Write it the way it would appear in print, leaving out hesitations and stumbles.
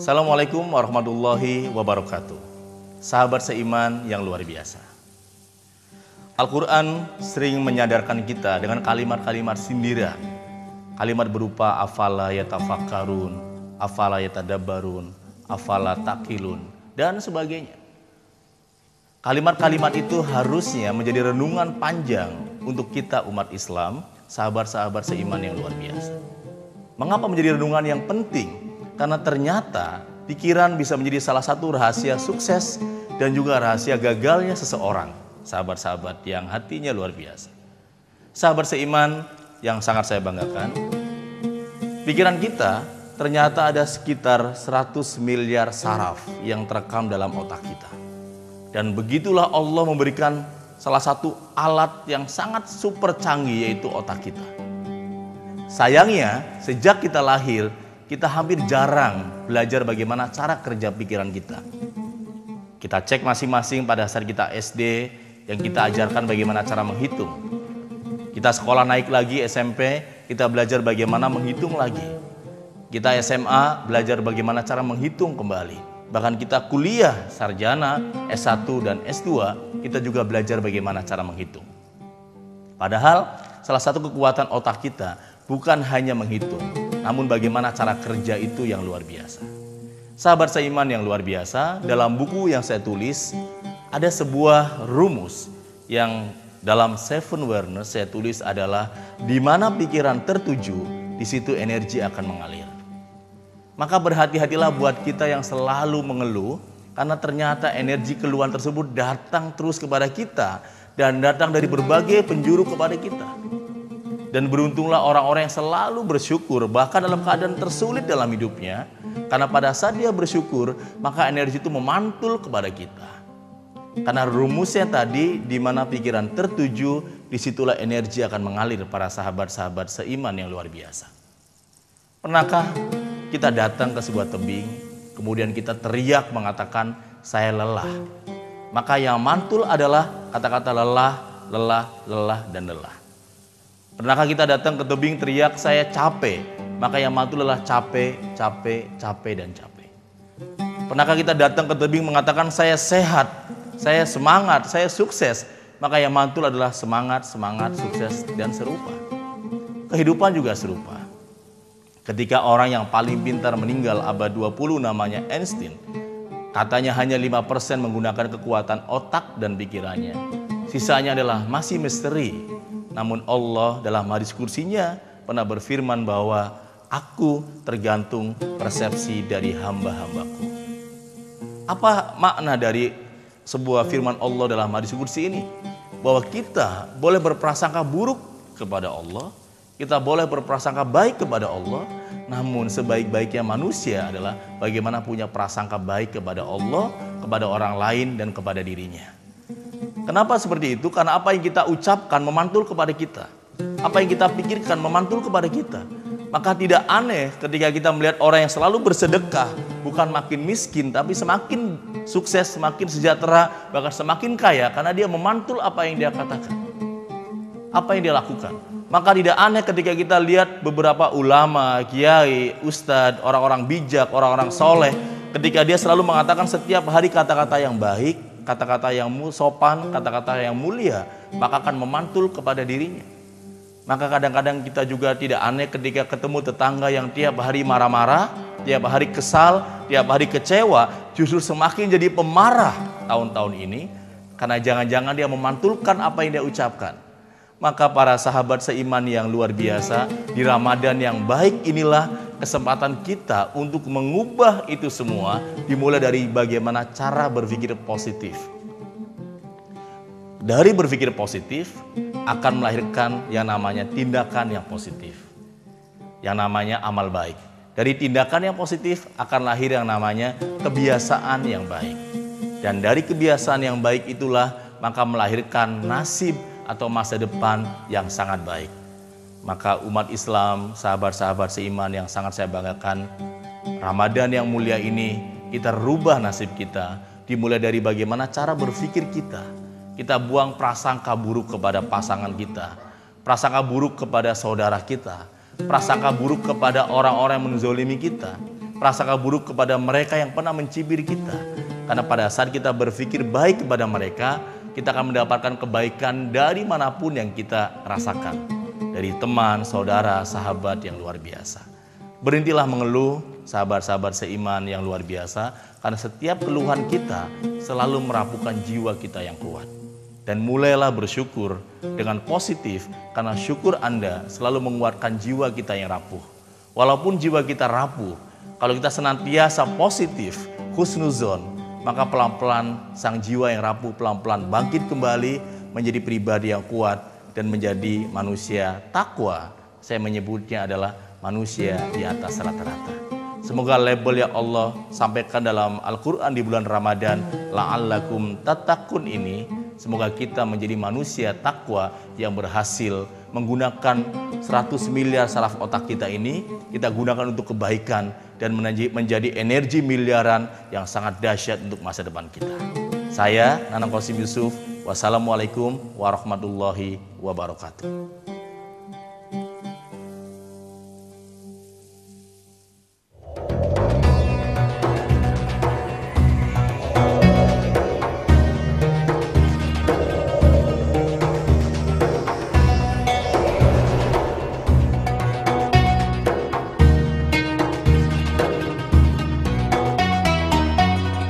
Assalamualaikum warahmatullahi wabarakatuh. Sahabat seiman yang luar biasa. Al-Quran sering menyadarkan kita dengan kalimat-kalimat sindiran. Kalimat berupa afala yatafakkarun, afala yatadabbarun, afala taqilun, dan sebagainya. Kalimat-kalimat itu harusnya menjadi renungan panjang untuk kita umat Islam, sahabat-sahabat seiman yang luar biasa. Mengapa menjadi renungan yang penting? Karena ternyata pikiran bisa menjadi salah satu rahasia sukses dan juga rahasia gagalnya seseorang. Sahabat-sahabat yang hatinya luar biasa. Sahabat seiman yang sangat saya banggakan, pikiran kita ternyata ada sekitar 100 miliar saraf yang terekam dalam otak kita. Dan begitulah Allah memberikan salah satu alat yang sangat super canggih, yaitu otak kita. Sayangnya sejak kita lahir, kita hampir jarang belajar bagaimana cara kerja pikiran kita. Kita cek masing-masing pada saat kita SD, yang kita ajarkan bagaimana cara menghitung. Kita sekolah naik lagi SMP, kita belajar bagaimana menghitung lagi. Kita SMA belajar bagaimana cara menghitung kembali. Bahkan kita kuliah sarjana S1 dan S2, kita juga belajar bagaimana cara menghitung. Padahal salah satu kekuatan otak kita bukan hanya menghitung, namun bagaimana cara kerja itu yang luar biasa. Sahabat seiman yang luar biasa, dalam buku yang saya tulis ada sebuah rumus yang dalam Seven Awareness saya tulis adalah di mana pikiran tertuju, di situ energi akan mengalir. Maka berhati-hatilah buat kita yang selalu mengeluh, karena ternyata energi keluhan tersebut datang terus kepada kita dan datang dari berbagai penjuru kepada kita. Dan beruntunglah orang-orang yang selalu bersyukur, bahkan dalam keadaan tersulit dalam hidupnya. Karena pada saat dia bersyukur, maka energi itu memantul kepada kita. Karena rumusnya tadi, di mana pikiran tertuju, disitulah energi akan mengalir, para sahabat-sahabat seiman yang luar biasa. Pernahkah kita datang ke sebuah tebing, kemudian kita teriak mengatakan, saya lelah. Maka yang mantul adalah kata-kata lelah, lelah, lelah, dan lelah. Pernahkah kita datang ke tebing teriak saya capek, maka yang mantul adalah capek, capek, capek, dan capek. Pernahkah kita datang ke tebing mengatakan saya sehat, saya semangat, saya sukses, maka yang mantul adalah semangat, semangat, sukses, dan serupa. Kehidupan juga serupa. Ketika orang yang paling pintar meninggal abad 20 namanya Einstein, katanya hanya 5% menggunakan kekuatan otak dan pikirannya. Sisanya adalah masih misteri. Namun Allah dalam hadis kursinya pernah berfirman bahwa aku tergantung persepsi dari hamba-hambaku. Apa makna dari sebuah firman Allah dalam hadis kursi ini? Bahwa kita boleh berprasangka buruk kepada Allah, kita boleh berprasangka baik kepada Allah, namun sebaik-baiknya manusia adalah bagaimana punya prasangka baik kepada Allah, kepada orang lain, dan kepada dirinya. Kenapa seperti itu? Karena apa yang kita ucapkan memantul kepada kita. Apa yang kita pikirkan memantul kepada kita. Maka tidak aneh ketika kita melihat orang yang selalu bersedekah, bukan makin miskin, tapi semakin sukses, semakin sejahtera, bahkan semakin kaya, karena dia memantul apa yang dia katakan, apa yang dia lakukan. Maka tidak aneh ketika kita lihat beberapa ulama, kiai, ustadz, orang-orang bijak, orang-orang soleh, ketika dia selalu mengatakan setiap hari kata-kata yang baik, kata-kata yang sopan, kata-kata yang mulia, maka akan memantul kepada dirinya. Maka kadang-kadang kita juga tidak aneh ketika ketemu tetangga yang tiap hari marah-marah, tiap hari kesal, tiap hari kecewa, justru semakin jadi pemarah tahun-tahun ini, karena jangan-jangan dia memantulkan apa yang dia ucapkan. Maka para sahabat seiman yang luar biasa, di Ramadan yang baik inilah kesempatan kita untuk mengubah itu semua, dimulai dari bagaimana cara berpikir positif. Dari berpikir positif akan melahirkan yang namanya tindakan yang positif, yang namanya amal baik. Dari tindakan yang positif akan lahir yang namanya kebiasaan yang baik. Dan dari kebiasaan yang baik itulah maka melahirkan nasib atau masa depan yang sangat baik. Maka umat Islam, sahabat-sahabat seiman yang sangat saya banggakan, Ramadan yang mulia ini kita rubah nasib kita, dimulai dari bagaimana cara berpikir kita. Kita buang prasangka buruk kepada pasangan kita, prasangka buruk kepada saudara kita, prasangka buruk kepada orang-orang yang menzolimi kita. prasangka buruk kepada mereka yang pernah mencibir kita. Karena pada saat kita berpikir baik kepada mereka, kita akan mendapatkan kebaikan dari manapun yang kita rasakan. Dari teman, saudara, sahabat yang luar biasa. Berhentilah mengeluh, sahabat-sahabat seiman yang luar biasa, karena setiap keluhan kita selalu merapuhkan jiwa kita yang kuat. Dan mulailah bersyukur dengan positif, karena syukur Anda selalu menguatkan jiwa kita yang rapuh. Walaupun jiwa kita rapuh, kalau kita senantiasa positif, husnuzon, maka pelan-pelan sang jiwa yang rapuh pelan-pelan bangkit kembali menjadi pribadi yang kuat dan menjadi manusia takwa. Saya menyebutnya adalah manusia di atas rata-rata. Semoga label yang Allah sampaikan dalam Al-Quran di bulan Ramadan, la'allakum tattaqun ini, semoga kita menjadi manusia takwa yang berhasil menggunakan 100 miliar saraf otak kita ini, kita gunakan untuk kebaikan dan menjadi energi miliaran yang sangat dahsyat untuk masa depan kita. Saya, Nanang Qasim Yusuf, wassalamualaikum warahmatullahi wabarakatuh.